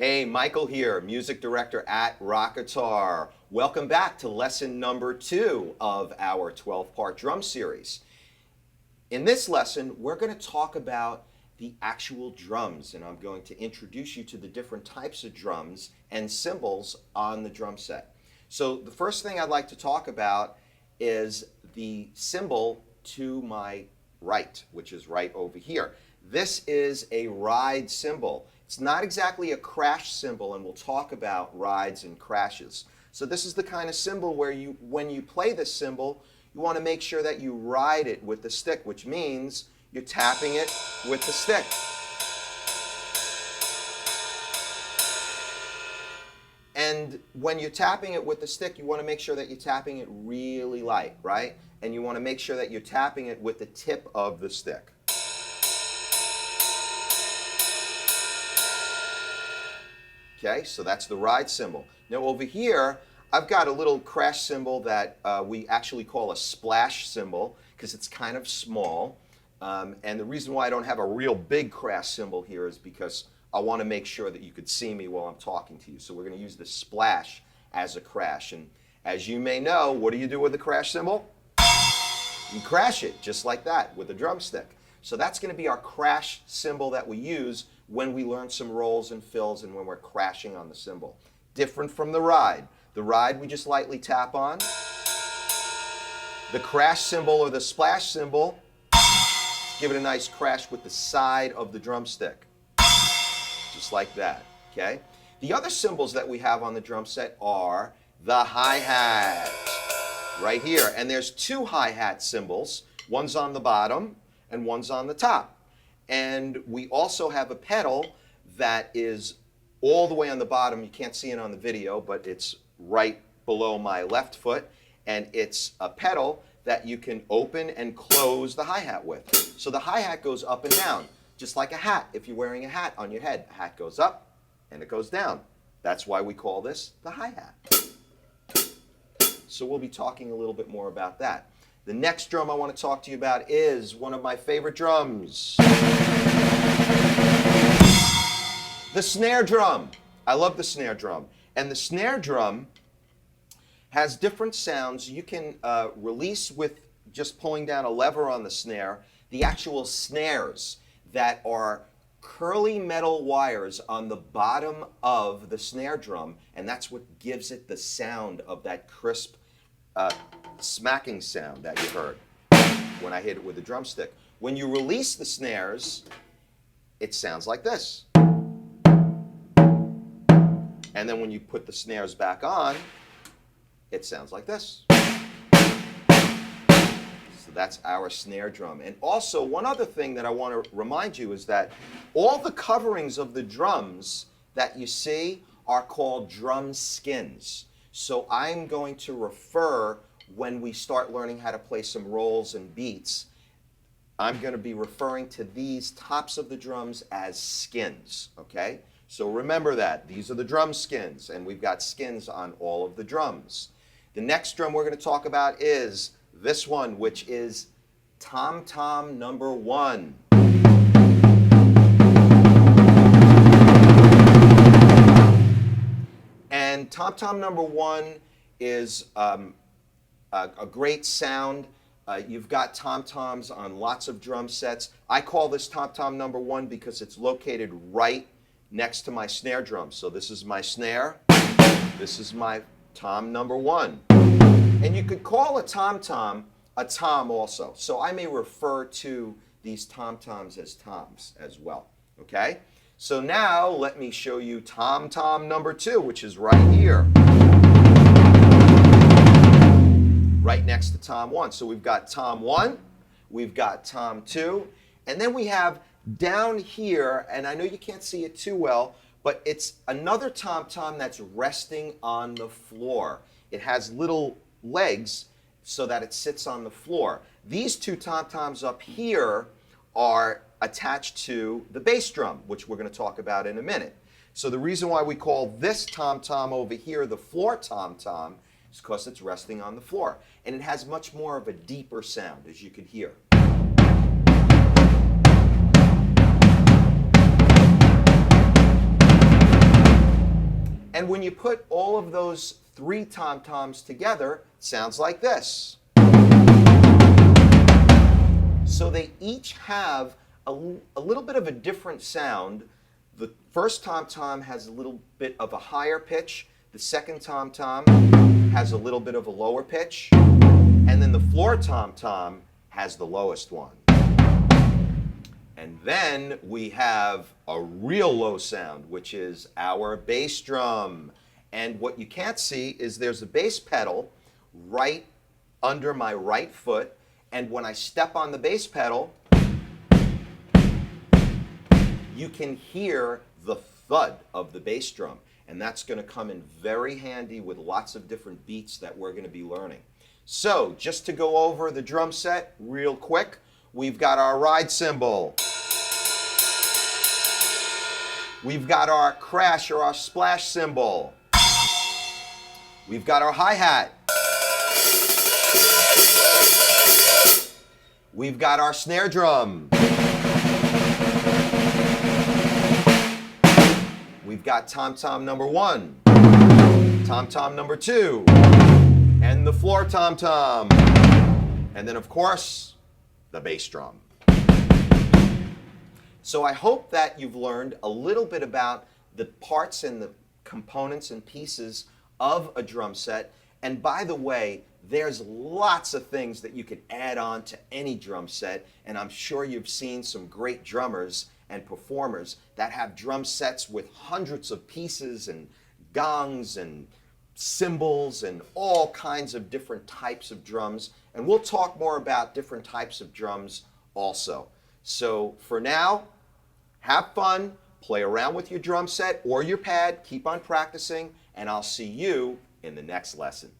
Hey, Michael here, music director at Rockatar. Welcome back to lesson number 2 of our 12-part drum series. In this lesson, we're going to talk about the actual drums, and I'm going to introduce you to the different types of drums and cymbals on the drum set. So the first thing I'd like to talk about is the cymbal to my right, which is right over here. This is a ride cymbal. It's not exactly a crash cymbal, and we'll talk about rides and crashes. So this is the kind of cymbal where when you play this cymbal, you want to make sure that you ride it with the stick, which means you're tapping it with the stick. And when you're tapping it with the stick, you want to make sure that you're tapping it really light, right? And you want to make sure that you're tapping it with the tip of the stick. Okay, so that's the ride cymbal. Now over here, I've got a little crash cymbal that we actually call a splash cymbal because it's kind of small. And the reason why I don't have a real big crash cymbal here is because I want to make sure that you could see me while I'm talking to you. So we're going to use the splash as a crash. And as you may know, what do you do with a crash cymbal? You crash it just like that with a drumstick. So that's going to be our crash cymbal that we use when we learn some rolls and fills and when we're crashing on the cymbal. Different from the ride. The ride we just lightly tap on. The crash cymbal or the splash cymbal, give it a nice crash with the side of the drumstick. Just like that, okay? The other cymbals that we have on the drum set are the hi-hat, right here. And there's 2 hi-hat cymbals. One's on the bottom and one's on the top. And we also have a pedal that is all the way on the bottom. You can't see it on the video, but it's right below my left foot. And it's a pedal that you can open and close the hi-hat with. So the hi-hat goes up and down, just like a hat. If you're wearing a hat on your head, the hat goes up and it goes down. That's why we call this the hi-hat. So we'll be talking a little bit more about that. The next drum I want to talk to you about is one of my favorite drums. The snare drum. I love the snare drum. And the snare drum has different sounds. You can release with just pulling down a lever on the snare the actual snares that are curly metal wires on the bottom of the snare drum, and that's what gives it the sound of that crisp smacking sound that you heard when I hit it with the drumstick. When you release the snares, it sounds like this. And then when you put the snares back on, it sounds like this. So that's our snare drum. And also, one other thing that I want to remind you is that all the coverings of the drums that you see are called drum skins. So I'm going to refer, when we start learning how to play some rolls and beats, I'm going to be referring to these tops of the drums as skins, okay? So remember that. These are the drum skins, and we've got skins on all of the drums. The next drum we're going to talk about is this one, which is tom-tom number 1. And tom-tom number 1 is a great sound. You've got tom-toms on lots of drum sets. I call this tom-tom number 1 because it's located right next to my snare drum. So this is my snare. This is my tom number 1. And you could call a tom-tom a tom also. So I may refer to these tom-toms as toms as well. Okay? So now let me show you tom-tom number 2, which is right here. Right next to tom 1. So we've got tom 1, we've got tom 2, and then we have down here, and I know you can't see it too well, but it's another tom-tom that's resting on the floor. It has little legs so that it sits on the floor. These 2 tom-toms up here are attached to the bass drum, which we're going to talk about in a minute. So the reason why we call this tom-tom over here the floor tom-tom is because it's resting on the floor. And it has much more of a deeper sound, as you could hear. And when you put all of those 3 tom-toms together, it sounds like this. So they each have a little bit of a different sound. The first tom-tom has a little bit of a higher pitch. The second tom-tom has a little bit of a lower pitch. And then the floor tom-tom has the lowest one. And then we have a real low sound, which is our bass drum. And what you can't see is there's a bass pedal right under my right foot. And when I step on the bass pedal, you can hear the thud of the bass drum. And that's going to come in very handy with lots of different beats that we're going to be learning. So just to go over the drum set real quick, we've got our ride cymbal. We've got our crash or our splash cymbal. We've got our hi-hat. We've got our snare drum. We've got tom-tom number 1, tom-tom number 2, and the floor tom-tom. And then, of course, the bass drum. So I hope that you've learned a little bit about the parts and the components and pieces of a drum set. And by the way, there's lots of things that you can add on to any drum set, and I'm sure you've seen some great drummers and performers that have drum sets with hundreds of pieces and gongs and cymbals and all kinds of different types of drums. And we'll talk more about different types of drums also. So for now, have fun, play around with your drum set or your pad, keep on practicing, and I'll see you in the next lesson.